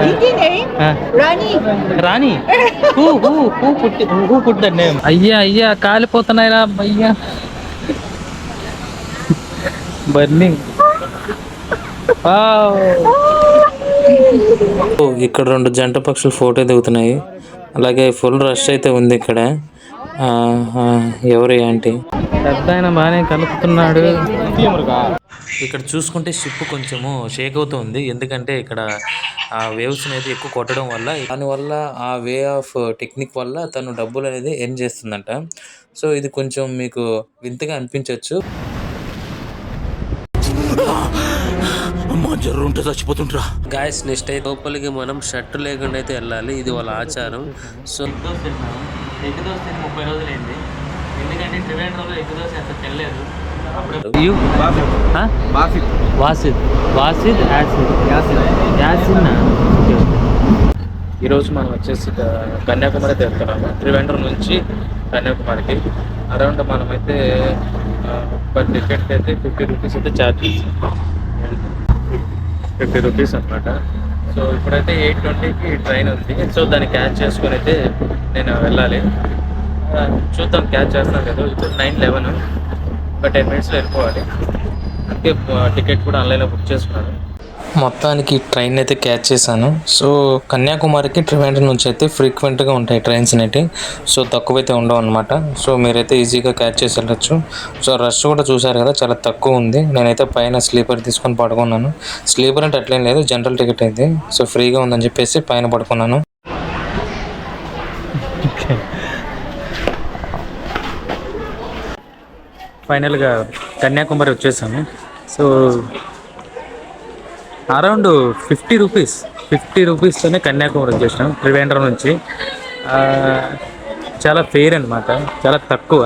Indian name, Rani. Rani. Who put that name? అయ్యా కాలిపోతున్నాయిరా అయ్యా. Burning. ఇక్కడ రెండు జంట పక్షులు ఫోటో దిగుతున్నాయి. అలాగే ఫుల్ రష్ అయితే ఉంది ఇక్కడ. ఎవరు ఏంటి పెద్ద ఆయన బాగానే కలుపుతున్నాడు. ఇక్కడ చూసుకుంటే షిప్ కొంచెము షేక్ అవుతుంది. ఎందుకంటే ఇక్కడ ఆ వేవ్స్ అనేది ఎక్కువ కొట్టడం వల్ల, దానివల్ల ఆ వే ఆఫ్ టెక్నిక్ వల్ల తను డబ్బులు అనేది ఎర్న్ చేస్తుందంట. సో ఇది కొంచెం మీకు వింతగా అనిపించవచ్చు. చచ్చిపోతుంటా గాయస్. నెక్స్ట్ అయితే లోపలికి మనం షర్ట్ లేకుండా అయితే వెళ్ళాలి. ఇది వాళ్ళ ఆచారం. సో ఎగ్ దోశ 30 రోజులైంది. ఎందుకంటే ట్రివేండ్రంలో ఎగ్ దోశ అసలు తెల్లలేదు. ఈరోజు మనం వచ్చేసి కన్యాకుమారి అయితే వెళ్తున్నాము. త్రివేంద్రం నుంచి కన్యాకుమారికి అరౌండ్ మనమైతే పర్ టికెట్కి అయితే 50 రూపీస్ అయితే ఛార్జ్ చేస్తాం. 50 రూపీస్ అనమాట. సో ఇప్పుడైతే 8:20కి ట్రైన్ ఉంది. సో దాన్ని క్యాచ్ చేసుకొని అయితే నేను వెళ్ళాలి. చూద్దాం క్యాచ్ చేస్తాను కదా. ఇప్పుడు 9:11, ఒక 10 మినిట్స్లో వెళ్ళిపోవాలి. అందుకే టికెట్ కూడా ఆన్లైన్లో బుక్ చేసుకున్నాను. మొత్తానికి ట్రైన్ అయితే క్యాచ్ చేశాను. సో కన్యాకుమారికి ట్రివేంద్రం నుంచి అయితే ఫ్రీక్వెంట్గా ఉంటాయి ట్రైన్స్ అనేవి. సో తక్కువైతే ఉండవు అనమాట. సో మీరైతే ఈజీగా క్యాచ్ చేసి వెళ్ళచ్చు. సో రష్ కూడా చూసారు కదా, చాలా తక్కువ ఉంది. నేనైతే పైన స్లీపర్ తీసుకొని పడుకున్నాను. స్లీపర్ అంటే అట్లేం లేదు, జనరల్ టికెట్ అయితే. సో ఫ్రీగా ఉందని చెప్పేసి పైన పడుకున్నాను. ఫైనల్గా కన్యాకుమారి వచ్చేసాము. సో అరౌండ్ 50 రూపీస్తోనే కన్యాకుమారి వచ్చేసాం త్రివేంద్రం నుంచి. చాలా ఫెయిర్ అనమాట, చాలా తక్కువ.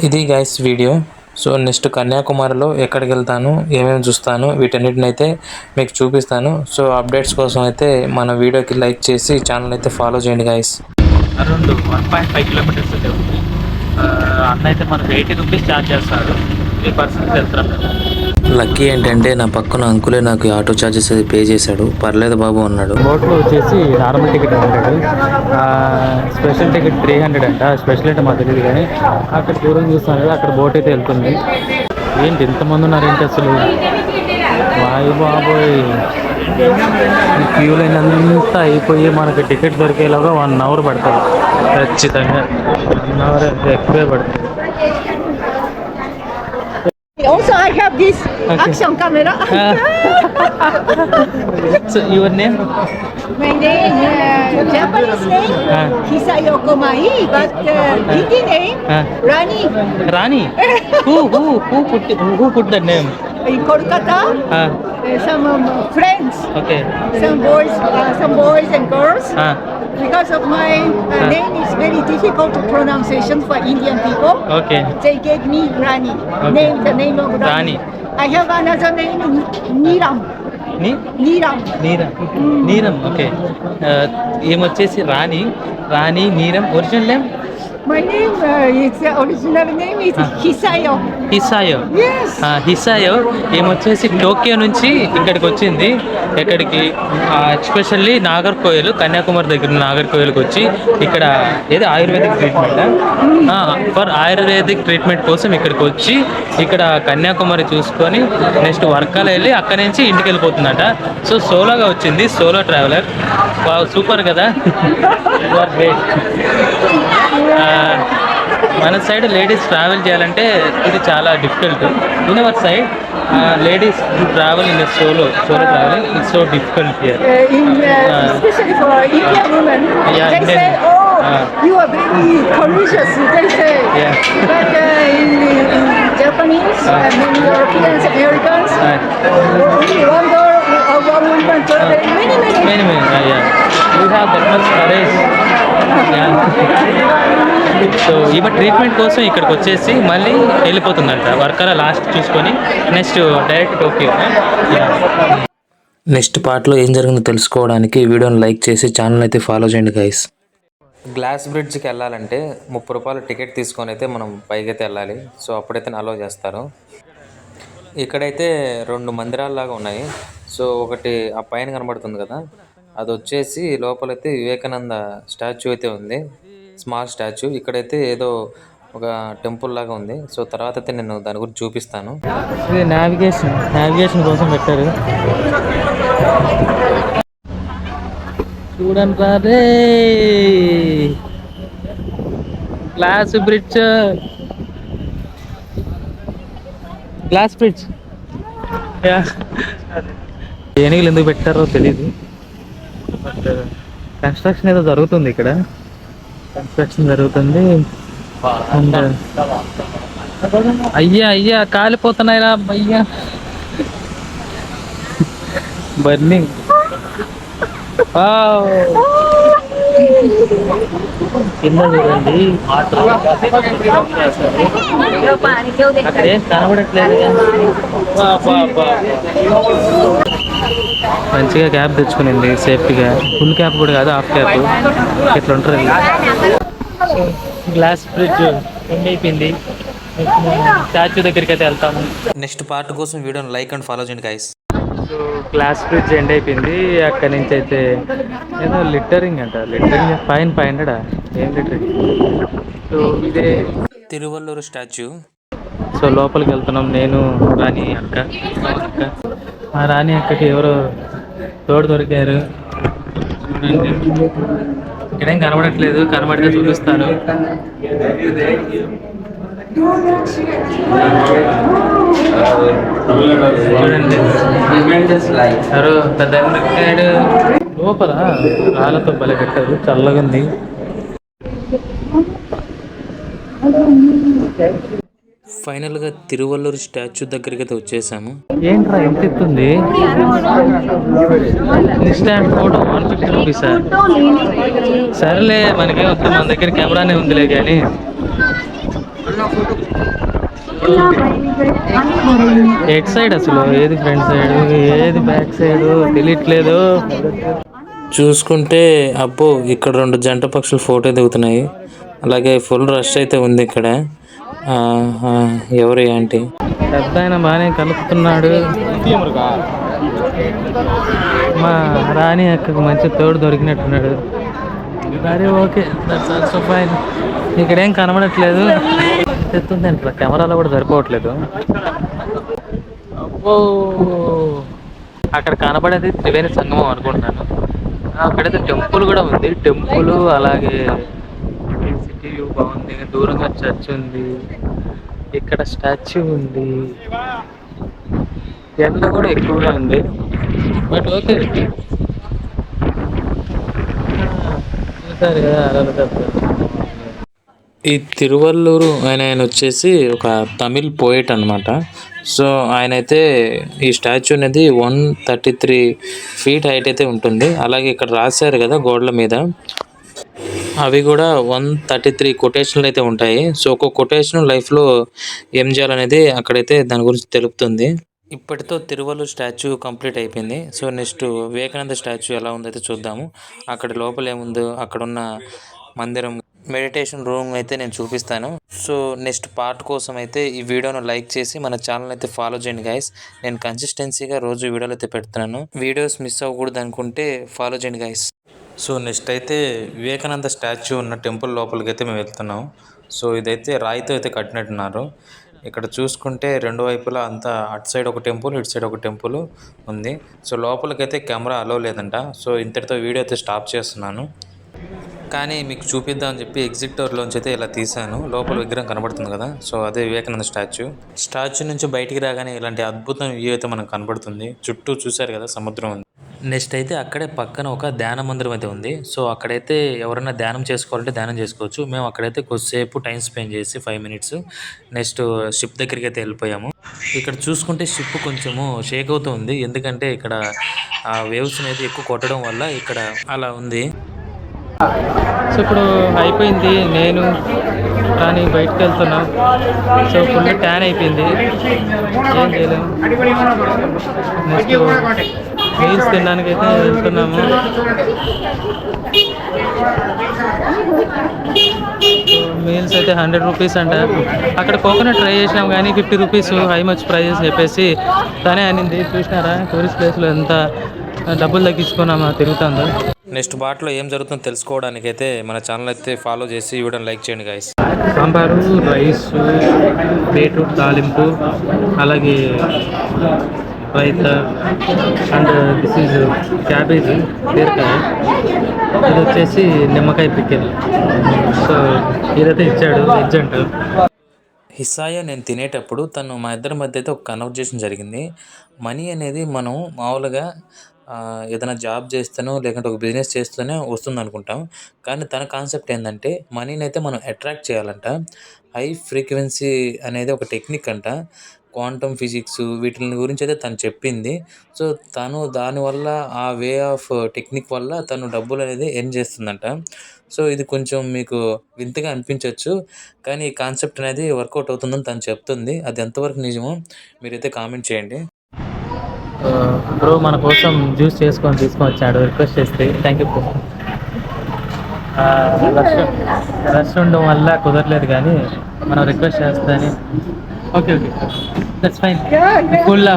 ఇది గైస్ వీడియో. సో నెక్స్ట్ కన్యాకుమారిలో ఎక్కడికి వెళ్తాను, ఏమేమి చూస్తాను, వీటన్నిటిని అయితే మీకు చూపిస్తాను. సో అప్డేట్స్ కోసం అయితే మన వీడియోకి లైక్ చేసి ఛానల్ అయితే ఫాలో చేయండి గైస్. అరౌండ్ 1.5 కిలోమీటర్స్ అయితే ఉంది. అన్న అయితే మనకు 80 రూపీస్ ఛార్జ్ చేస్తారు. 3 పర్సన్స్ వెళ్తున్నాం. లక్కీ ఏంటంటే నా పక్కన అంకులే నాకు ఆటో ఛార్జెస్ అది పే చేశాడు. పర్లేదు బాబు అన్నాడు. బోట్లో వచ్చేసి నార్మల్ టికెట్ 100, స్పెషల్ టికెట్ 300 అంట. స్పెషల్ అంటే మాకు తెలియదు, కానీ అక్కడ దూరం చూస్తాను కదా, అక్కడ బోట్ అయితే వెళ్తుంది. ఏంటి ఇంతమంది ఉన్నారు ఏంటి అసలు, వాయు బాబోయ్. క్యూ లైన్ అంతా అయిపోయి మనకి టికెట్ దొరికేలాగా 1 అవర్ పడుతుంది ఖచ్చితంగా. 1 అవర్ ఎక్కువే పడుతుంది. Also, I have this action camera. So, your name? My name, Japanese name, Hisayoko Mai, but Indian name, Rani. Rani? Who put that name? In Kolkata, some friends, okay, some boys and girls. Because of my name is very difficult to pronunciation for Indian people. Okay. They gave me Rani. Okay. The name of Rani. I have another name, Neeram. Neeram. Okay. ఏమొచ్చేసి Rani Neeram. Original name? My name original name is Hisayo. Yes. Hisayo ఏమొచ్చేసి Tokyo నుంచి ఇక్కడికి వచ్చింది. ఎక్కడికి especially Nagercoil, Kanyakumari దగ్గర నాగర్కోయిల్కి వచ్చి ఇక్కడ ఏదో ayurvedic treatment, for ayurvedic treatment కోసం ఇక్కడికి వచ్చి ఇక్కడ కన్యాకుమారి చూసుకొని నెక్స్ట్ వర్కాల వెళ్ళి అక్కడి నుంచి ఇంటికి వెళ్ళిపోతుందట. సో సోలోగా వచ్చింది, సోలో ట్రావెలర్. సూపర్ కదా. గ్రేట్. మన సైడ్ లేడీస్ ట్రావెల్ చేయాలంటే ఇది చాలా difficult. In our side ladies travel in solo travelling it's so difficult here. Especially for Indian women, they say, you are very courageous, they say. Yeah. But in Japanese, many Europeans, Americans, only one girl or one woman travel many. Yeah. We have that much courage. So ఈమె treatment కోసం ఇక్కడికి వచ్చేసి మళ్ళీ వెళ్ళిపోతుందంట. వర్కల last చూసుకొని next direct Tokyo. Next పార్ట్లో ఏం జరిగిందో తెలుసుకోవడానికి వీడియోని లైక్ చేసి ఛానల్ అయితే ఫాలో చేయండి గైస్. గ్లాస్ బ్రిడ్జ్కి వెళ్ళాలంటే 30 రూపాయలు టికెట్ తీసుకొని అయితే మనం పైకైతే వెళ్ళాలి. సో అప్పుడైతే అలో చేస్తారు. ఇక్కడైతే 2 మందిరాల్లాగా ఉన్నాయి. సో ఒకటి ఆ పైన కనబడుతుంది కదా, అది వచ్చేసి లోపలైతే వివేకానంద స్టాచ్యూ అయితే ఉంది, స్మాల్ స్టాచ్యూ. ఇక్కడైతే ఏదో ఒక టెంపుల్ లాగా ఉంది. సో తర్వాత అయితే నేను దాని గురించి చూపిస్తాను. ఇది నావిగేషన్ కోసం పెట్టారు. చూడండి రే, గ్లాస్ బ్రిడ్జ్, ఏనుగులు ఎందుకు పెట్టారో తెలీదు, బట్ కన్స్ట్రక్షన్ ఏదో జరుగుతుంది ఇక్కడ. అండ్ అయ్యా కాలిపోతున్నాయిరా అయ్యా, బర్నింగ్. కింద చూడండి అక్కడ ఏం కనబడట్లేదు. మంచిగా క్యాప్ తెచ్చుకునింది సేఫ్టీగా, ఫుల్ క్యాప్ కూడా కాదు, హాఫ్ క్యాప్. ఇట్లా ఉంటుంది. గ్లాస్ బ్రిడ్జ్ ఎండ్ అయిపోయింది. స్టాచ్యూ దగ్గరికి అయితే వెళ్తాము. నెక్స్ట్ పార్ట్ కోసం వీడియోని లైక్ అండ్ ఫాలో చేయండి guys. So glass bridge end అయిపోయింది. అక్కడి నుంచి అయితే ఏదో లిటరింగ్ అంట, ఫైన్ 500 ఏం లిటరింగ్. సో ఇదే తిరువల్లూరు స్టాచ్యూ. సో లోపలికి వెళ్తున్నాం, నేను రాణి అక్క. ఆ రాణి అక్కకి ఎవరో తోడు దొరికారు. ఇక్కడేం కనబడట్లేదు, కనబడితే చూపిస్తాను. చూడండి ఎవరో పెద్ద లోపల రాళ్ళతో బలి పెట్టారు, చల్లగా ఉంది. ఫైనల్గా తిరువల్లూరు స్టాచ్యూ దగ్గరికి అయితే వచ్చేసాము. ఏంట్రా ఎంత ఎత్తుంది? Instant photo 150 rupees. సరేలే, మనకే వస్తుంది, మన దగ్గర కెమెరానే ఉందిలే. కానీ ఎట్ సైడ్ అసలు ఏది ఫ్రంట్ సైడ్ ఏది బ్యాక్ సైడ్ తెలియట్లేదు. చూసుకుంటే అబ్బో ఇక్కడ 2 జంట పక్షులు ఫోటో దిగుతున్నాయి. అలాగే ఫుల్ రష్ అయితే ఉంది ఇక్కడ. ఎవరు ఏంటి పెద్ద ఆయన బాగానే కలుపుతున్నాడు. మా రాణి అక్కకు మంచి తోడు దొరికినట్టున్నాడు. సరే ఓకే, దట్స్ ఆల్సో ఫైన్. ఇక్కడేం కనబడట్లేదు, ఎత్తుందంట, కెమెరాలో కూడా సరిపోవట్లేదు. అబ్బో అక్కడ కనబడేది త్రివేణి సంగమం అనుకుంటున్నాను. అక్కడైతే టెంపుల్ కూడా ఉంది, టెంపుల్ అలాగే సిటీ వ్యూ బాగుంది. దూరంగా చర్చ్ ఉంది, ఇక్కడ స్టాచ్యూ ఉంది, ఎండ కూడా ఎక్కువగా ఉంది. బట్ ఓకే, చూసారు కదా అలా. ఈ తిరువల్లూరు ఆయన వచ్చేసి ఒక తమిళ్ పోయిట్ అనమాట. సో ఆయన అయితే ఈ స్టాచ్యూ అనేది 133 feet హైట్ అయితే ఉంటుంది. అలాగే ఇక్కడ రాశారు కదా గోడల మీద, అవి కూడా 133 కొటేషన్లు అయితే ఉంటాయి. సో ఒక్కొక్క కొటేషన్ లైఫ్లో ఏం చేయాలనేది అక్కడైతే దాని గురించి తెలుపుతుంది. ఇప్పటితో తిరువల్లూరు స్టాచ్యూ కంప్లీట్ అయిపోయింది. సో నెక్స్ట్ వివేకానంద స్టాచ్యూ ఎలా ఉందో అయితే చూద్దాము. అక్కడ లోపల ఏముందో, అక్కడున్న మందిరం, మెడిటేషన్ రూమ్ అయితే నేను చూపిస్తాను. సో నెక్స్ట్ పార్ట్ కోసం అయితే ఈ వీడియోను లైక్ చేసి మన ఛానల్ అయితే ఫాలో చేయండి గైస్. నేను కన్సిస్టెన్సీగా రోజు వీడియోలు అయితే పెడుతున్నాను. వీడియోస్ మిస్ అవ్వకూడదు అనుకుంటే ఫాలో చేయండి గైస్. సో నెక్స్ట్ అయితే వివేకానంద స్టాచ్యూ ఉన్న టెంపుల్ లోపలికి అయితే మేము వెళ్తున్నాం. సో ఇదైతే రాయితో అయితే కట్టినట్టున్నారు. ఇక్కడ చూసుకుంటే 2 వైపులా అంతా అటు సైడ్ ఒక టెంపుల్, ఇటు సైడ్ ఒక టెంపుల్ ఉంది. సో లోపలికైతే కెమెరా అలో లేదంట. సో ఇంతటితో వీడియో అయితే స్టాప్ చేస్తున్నాను. కానీ మీకు చూపిద్దామని చెప్పి ఎగ్జిట్ డోర్లోంచి అయితే ఇలా తీసాను. లోపల విగ్రహం కనబడుతుంది కదా, సో అదే వివేకానంద స్టాచ్యూ నుంచి బయటికి రాగానే ఇలాంటి అద్భుతం వ్యూ అయితే మనకు కనబడుతుంది. చుట్టూ చూశారు కదా సముద్రం ఉంది. నెక్స్ట్ అయితే అక్కడే పక్కన ఒక ధ్యాన మందిరం అయితే ఉంది. సో అక్కడైతే ఎవరైనా ధ్యానం చేసుకోవాలంటే ధ్యానం చేసుకోవచ్చు. మేము అక్కడైతే కొద్దిసేపు టైం స్పెండ్ చేసి 5 minutes నెక్స్ట్ షిప్ దగ్గరికి అయితే వెళ్ళిపోయాము. ఇక్కడ చూసుకుంటే షిప్ కొంచెము షేక్ అవుతూ ఉంది, ఎందుకంటే ఇక్కడ ఆ వేవ్స్ అనేది ఎక్కువ కొట్టడం వల్ల ఇక్కడ అలా ఉంది. సో ఇప్పుడు అయిపోయింది, నేను కానీ బయటకు వెళ్తున్నాం. సో ఫుల్ ట్యాన్ అయిపోయింది, ఏం చేయలేము. నెక్స్ట్ మీల్స్ తినడానికి అయితే వెళ్తున్నాము. మీల్స్ అయితే 100 రూపీస్ అంట. అక్కడ కోకోనట్ ట్రై చేసినాం కానీ 50 రూపీస్ హై మచ్ ప్రైజెస్ చెప్పేసి తనే అనింది. చూసినారా టూరిస్ట్ ప్లేస్లో ఎంత డబ్బులు తగ్గించుకున్నామా తిరుగుతుందో. నెక్స్ట్ బాట్లో ఏం జరుగుతుందో తెలుసుకోవడానికి అయితే మన ఛానల్ అయితే ఫాలో చేసి వీడియోని లైక్ చేయండి గైస్. సాంబారు, రైస్, బీట్రూట్ తాలింపు, అలాగే raita and this is cabbage, బీరకాయ, ఇది వచ్చేసి నిమ్మకాయ పికిల్. సో ఇదైతే ఇచ్చాడు వెజ్ అంటారు. హిస్సాయ నేను తినేటప్పుడు తను మా ఇద్దరి మధ్య అయితే ఒక కన్వర్జేషన్ జరిగింది. మనీ అనేది మనం మామూలుగా ఏదైనా జాబ్ చేస్తేనో లేకుంటే ఒక బిజినెస్ చేస్తూనే వస్తుంది అనుకుంటాం. కానీ తన కాన్సెప్ట్ ఏంటంటే మనీని అయితే మనం అట్రాక్ట్ చేయాలంట. హై ఫ్రీక్వెన్సీ అనేది ఒక టెక్నిక్ అంట. క్వాంటమ్ ఫిజిక్స్ వీటిని గురించి అయితే తను చెప్పింది. సో తను దానివల్ల ఆ వే ఆఫ్ టెక్నిక్ వల్ల తను డబ్బులు అనేది ఎర్న్ చేస్తుందంట. సో ఇది కొంచెం మీకు వింతగా అనిపించవచ్చు, కానీ ఈ కాన్సెప్ట్ అనేది వర్కౌట్ అవుతుందని తను చెప్తుంది. అది ఎంతవరకు నిజమో మీరైతే కామెంట్ చేయండి. బ్రో మన కోసం జ్యూస్ చేసుకొని తీసుకొని వచ్చాడు. రిక్వెస్ట్ చేస్తే థ్యాంక్ యూ బ్రో. రష్ ఉండడం వల్ల కుదరలేదు, కానీ మనం రిక్వెస్ట్ చేస్తాని. Okay okay that's fine. Full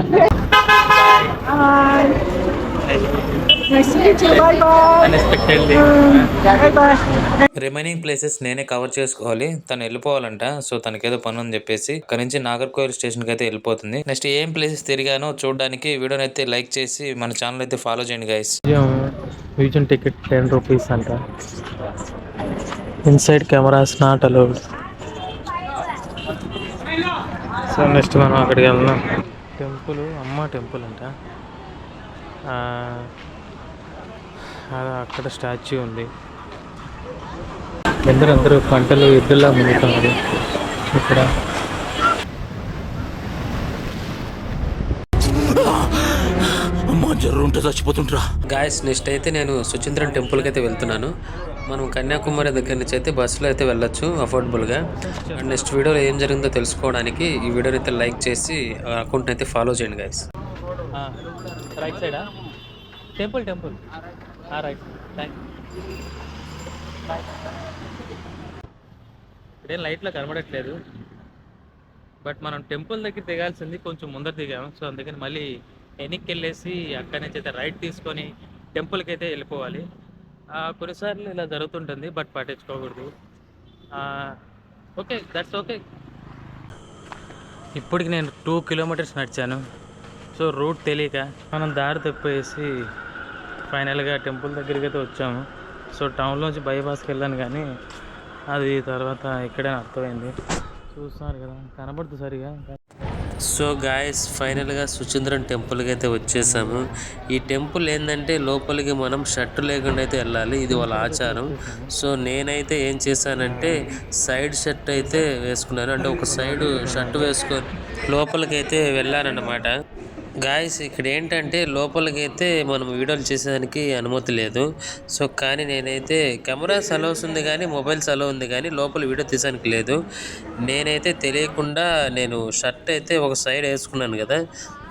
remaining places నేనే కవర్ చేసుకోవాలి. తను వెళ్ళిపోవాలంట. సో తనకేదో పని అని చెప్పేసి ఇక్కడ నుంచి నాగర్కోయిల్ స్టేషన్కి అయితే వెళ్ళిపోతుంది. నెక్స్ట్ ఏం ప్లేసెస్ తిరిగానో చూడడానికి వీడియోని అయితే లైక్ చేసి మన ఛానల్ అయితే ఫాలో చేయండి గైస్. మ్యూజియం టికెట్ 10 రూపీస్ అంట. Inside cameras not allowed. So next మనం అక్కడికి వెళ్దాం. టెంపుల్ అమ్మ టెంపుల్ అంట. అక్కడ స్టాచ్యూ ఉంది. అందరూ పంటలు ఎద్దులా మునుగుతున్నారు ఇక్కడ. గాయస్ నెక్స్ట్ అయితే నేను సుచింద్రన్ టెంపుల్కి అయితే వెళ్తున్నాను. మనం కన్యాకుమారి దగ్గర నుంచి అయితే బస్సులో అయితే వెళ్ళొచ్చు అఫోర్డబుల్గా. అండ్ నెక్స్ట్ వీడియోలో ఏం జరిగిందో తెలుసుకోవడానికి ఈ వీడియోని అయితే లైక్ చేసి అకౌంట్ని అయితే ఫాలో చేయండి గాయస్. రైట్ సైడా టెంపుల్ రైట్. ఇదేం లైట్లో కనబడట్లేదు, బట్ మనం టెంపుల్ దగ్గర దిగాల్సింది కొంచెం ముందర దిగాము. సో అందుకని మళ్ళీ వెనక్కి వెళ్ళేసి అక్కడి నుంచి అయితే రైట్ తీసుకొని టెంపుల్కి అయితే వెళ్ళిపోవాలి. కొన్నిసార్లు ఇలా జరుగుతుంటుంది, బట్ పట్టించుకోకూడదు. Okay that's okay. ఇప్పటికి నేను 2 కిలోమీటర్స్ నడిచాను. సో రూట్ తెలియక మనం దారి తప్పేసి ఫైనల్గా టెంపుల్ దగ్గరికి అయితే వచ్చాము. సో టౌన్లోంచి బైపాస్కి వెళ్ళాను, కానీ అది తర్వాత ఇక్కడే అర్థమైంది. చూస్తున్నారు కదా కనబడుతుంది సరిగా. సో గాయస్ ఫైనల్గా సుచింద్రన్ టెంపుల్కి అయితే వచ్చేసాము. ఈ టెంపుల్ ఏంటంటే లోపలికి మనం షర్ట్ లేకుండా అయితే వెళ్ళాలి, ఇది వాళ్ళ ఆచారం. సో నేనైతే ఏం చేశానంటే సైడ్ షర్ట్ అయితే వేసుకున్నాను, అంటే ఒక సైడ్ షర్ట్ వేసుకొని లోపలికి అయితే వెళ్ళానన్నమాట. గాయస్ ఇక్కడ ఏంటంటే లోపలికి అయితే మనం వీడియోలు చేసేదానికి అనుమతి లేదు. సో కానీ నేనైతే కెమెరాస్ అలౌస్ ఉంది కానీ మొబైల్స్ అలౌ ఉంది, కానీ లోపల వీడియో తీసానికి లేదు. నేనైతే తెలియకుండా నేను షర్ట్ అయితే ఒక సైడ్ వేసుకున్నాను కదా,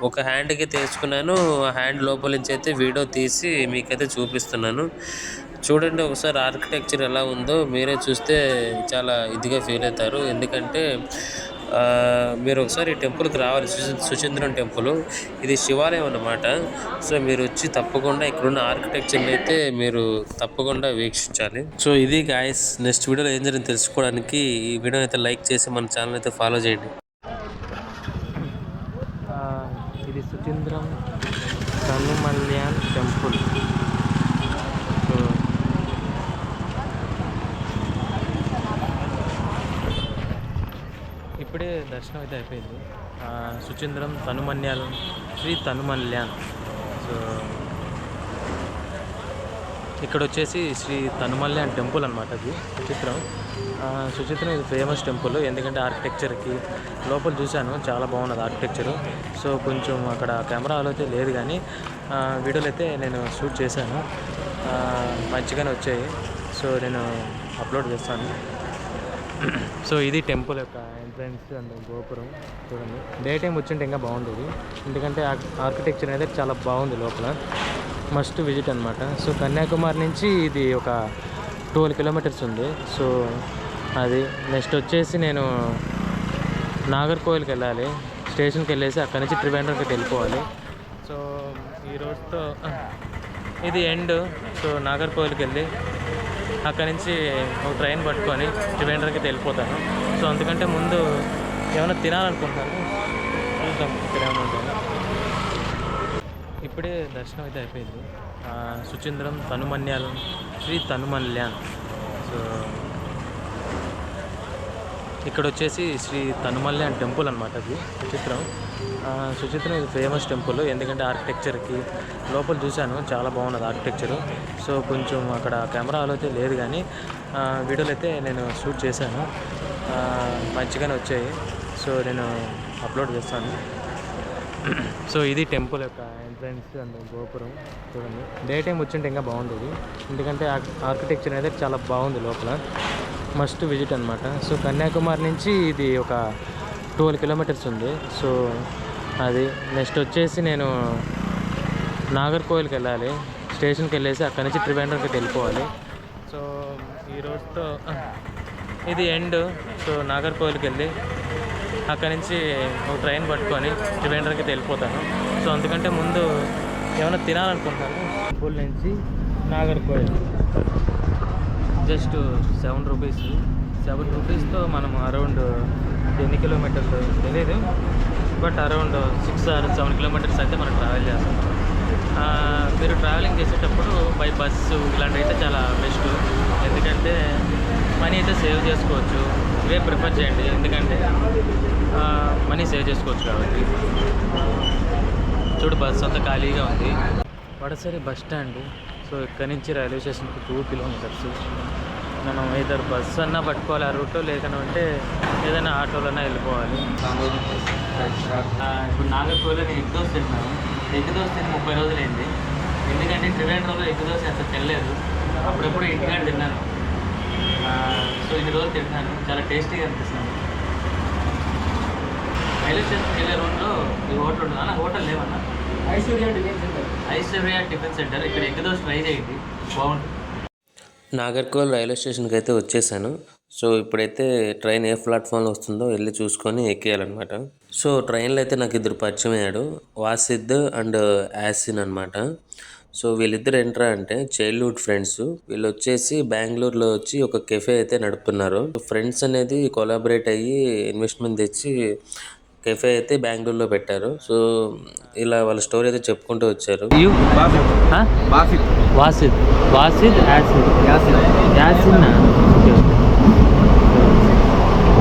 ఒక హ్యాండ్కి అయితే వేసుకున్నాను. ఆ హ్యాండ్ లోపల నుంచి అయితే వీడియో తీసి మీకైతే చూపిస్తున్నాను. చూడండి ఒకసారి ఆర్కిటెక్చర్ ఎలా ఉందో మీరే చూస్తే చాలా ఇదిగా ఫీల్ అవుతారు. ఎందుకంటే మీరు ఒకసారి ఈ టెంపుల్కి రావాలి, సుచింద్రన్ టెంపుల్. ఇది శివాలయం అన్నమాట. సో మీరు వచ్చి తప్పకుండా ఇక్కడున్న ఆర్కిటెక్చర్ని అయితే మీరు తప్పకుండా వీక్షించాలి. సో ఇది గాయస్ నెక్స్ట్ వీడియోలో ఏం జరిగింది తెలుసుకోవడానికి ఈ వీడియోని అయితే లైక్ చేసి మన ఛానల్ అయితే ఫాలో చేయండి. ఇది సుచింద్రం తనుమల్యాన్ టెంపుల్. సో ఇప్పుడే దర్శనం అయితే అయిపోయింది. సుచింద్రం తనుమన్యాల్ శ్రీ తనుమల్యాన్. సో ఇక్కడ వచ్చేసి శ్రీ తనుమల్యాన్ టెంపుల్ అనమాట. అది సుచిత్రం ఇది ఫేమస్ టెంపుల్, ఎందుకంటే ఆర్కిటెక్చర్కి లోపల చూశాను చాలా బాగున్నది ఆర్కిటెక్చరు. సో కొంచెం అక్కడ కెమెరాలో అయితే లేదు, కానీ వీడియోలు అయితే నేను షూట్ చేశాను, మంచిగానే వచ్చాయి. సో నేను అప్లోడ్ చేస్తాను. సో ఇది టెంపుల్ యొక్క ఎంట్రన్స్ అండ్ గోపురం చూడండి. డే టైం వచ్చింటే ఇంకా బాగుండేది, ఎందుకంటే ఆర్కిటెక్చర్ అనేది చాలా బాగుంది లోపల. మస్ట్ విజిట్ అనమాట. సో కన్యాకుమారి నుంచి ఇది ఒక 12 కిలోమీటర్స్ ఉంది. సో అది నెక్స్ట్ వచ్చేసి నేను నాగర్కోయిల్కి వెళ్ళాలి. స్టేషన్కి వెళ్ళేసి అక్కడి నుంచి త్రివేంద్రంకి వెళ్ళిపోవాలి. సో ఈ రోజుతో ఇది ఎండ్. సో నాగర్కోయిల్కి వెళ్ళి అక్కడి నుంచి ఒక ట్రైన్ పట్టుకొని త్రివేంద్రంకి వెళ్ళిపోతాను. సో అందుకంటే ముందు ఏమైనా తినాలనుకుంటాను, చూద్దాం తినాలనుకుంటాను. ఇప్పుడే దర్శనం అయితే అయిపోయింది. సుచింద్రం తనుమన్యాలం శ్రీ తనుమల్యాన్. సో ఇక్కడ వచ్చేసి శ్రీ తనుమల్యాన్ టెంపుల్ అనమాట. అది సుచిత్రం ఇది ఫేమస్ టెంపుల్, ఎందుకంటే ఆర్కిటెక్చర్కి లోపల చూశాను, చాలా బాగున్నది ఆర్కిటెక్చరు. సో కొంచెం అక్కడ కెమెరాలో అయితే లేదు, కానీ వీడియోలు అయితే నేను షూట్ చేశాను, మంచిగానే వచ్చాయి. సో నేను అప్లోడ్ చేస్తాను. సో ఇది టెంపుల్ యొక్క ఎంట్రన్స్ అండ్ గోపురం చూడండి. డే టైం వచ్చింటే ఇంకా బాగుండేది, ఎందుకంటే ఆర్కిటెక్చర్ అనేది చాలా బాగుంది లోపల. మస్ట్ విజిట్ అనమాట. సో కన్యాకుమారి నుంచి ఇది ఒక 12 కిలోమీటర్స్ ఉంది. సో అది నెక్స్ట్ వచ్చేసి నేను నాగర్కోయిల్కి వెళ్ళాలి. స్టేషన్కి వెళ్ళేసి అక్కడి నుంచి త్రివేంద్రంకి వెళ్ళిపోవాలి. సో ఈ రోజుతో ఇది ఎండ్. సో నాగర్కోయిల్కి వెళ్ళి అక్కడి నుంచి ఒక ట్రైన్ పట్టుకొని త్రివేంద్రంకి వెళ్ళిపోతాను. సో అందుకంటే ముందు ఏమైనా తినాలనుకుంటాను. టెంపుల్ నుంచి నాగర్కోయిల్ జస్ట్ 7 రూపీస్. 7 రూపీస్తో మనం అరౌండ్ ఎన్ని కిలోమీటర్లు తెలియదు, బట్ అరౌండ్ 6 or 7 కిలోమీటర్స్ అయితే మనం ట్రావెల్ చేస్తాం. మీరు ట్రావెలింగ్ చేసేటప్పుడు బై బస్సు ఇలాంటివి అయితే చాలా బెస్ట్, ఎందుకంటే మనీ అయితే సేవ్ చేసుకోవచ్చు. ఇవే ప్రిఫర్ చేయండి, ఎందుకంటే మనీ సేవ్ చేసుకోవచ్చు కాబట్టి. చూడు బస్సు అంతా ఖాళీగా ఉంది. వడసరి బస్ స్టాండ్. సో ఇక్కడ నుంచి రైల్వే స్టేషన్కి 2 కిలోమీటర్స్. మనం ఏదైనా బస్సు అన్నా పట్టుకోవాలి ఆ రూట్లో, లేకపోతే ఏదైనా ఆటోలన్నా వెళ్ళిపోవాలి. ఇప్పుడు నాగర్కోయిల్లో నేను ఎగ్ దోశ తింటున్నాను. ఎగ్ దోశ తిని 30 రోజులైంది, ఎందుకంటే త్రివేంద్రంలో ఎగ్ దోశ అసలు తినలేదు. అప్పుడెప్పుడు ఇంటికాడ తిన్నాను. సో ఇన్ని రోజులు తింటున్నాను, చాలా టేస్టీగా అనిపిస్తుంది. రైల్వే స్టేషన్కి వెళ్ళే రోడ్లో ఈ హోటల్ ఉంటుంది అన్న. హోటల్ లేవన్నా? Aishwarya tiffin centre. ఇక్కడ ఎగ్ దోశ ట్రై చేయండి, బాగుంటుంది. నాగర్కోయిల్ రైల్వే స్టేషన్కి అయితే వచ్చేసాను. సో ఇప్పుడైతే ట్రైన్ ఏ ప్లాట్ఫామ్లో వస్తుందో వెళ్ళి చూసుకొని ఎక్కేయాలన్నమాట. సో ట్రైన్లో అయితే నాకు ఇద్దరు పరిచయం అయ్యాడు, వాసిద్ అండ్ యాసిన్ అనమాట. సో వీళ్ళిద్దరు ఏంట్రా అంటే చైల్డ్హుడ్ ఫ్రెండ్స్. వీళ్ళు వచ్చేసి బెంగళూరులో వచ్చి ఒక కెఫే అయితే నడుపుతున్నారు. ఫ్రెండ్స్ అనేది కొలాబరేట్ అయ్యి ఇన్వెస్ట్మెంట్ తెచ్చి కెఫే అయితే బెంగళూరులో పెట్టారు. సో ఇలా వాళ్ళ స్టోరీ అయితే చెప్పుకుంటూ వచ్చారు.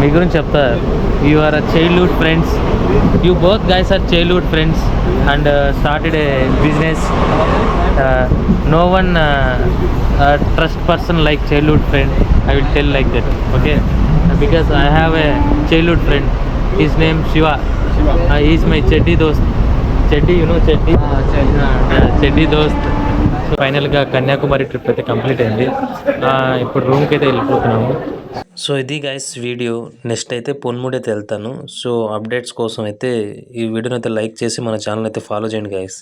మీ గురించి చెప్తా. You are a childhood friends. You both guys are childhood friends and started a business. No one trust person like childhood friend. I will tell like that, okay? Because I have a childhood friend. His name Shiva. He is my Cheddi dost. Cheddi, you know Cheddi? Cheddi dost. So ఫైనల్గా Kanyakumari trip అయితే complete అయింది. ఇప్పుడు రూమ్కి అయితే వెళ్ళిపోతున్నాము. So ఇది guys video. Next అయితే పొన్ముడి అయితే వెళ్తాను. సో అప్డేట్స్ కోసం అయితే ఈ వీడియోని అయితే లైక్ చేసి మన ఛానల్ అయితే ఫాలో చేయండి గైస్.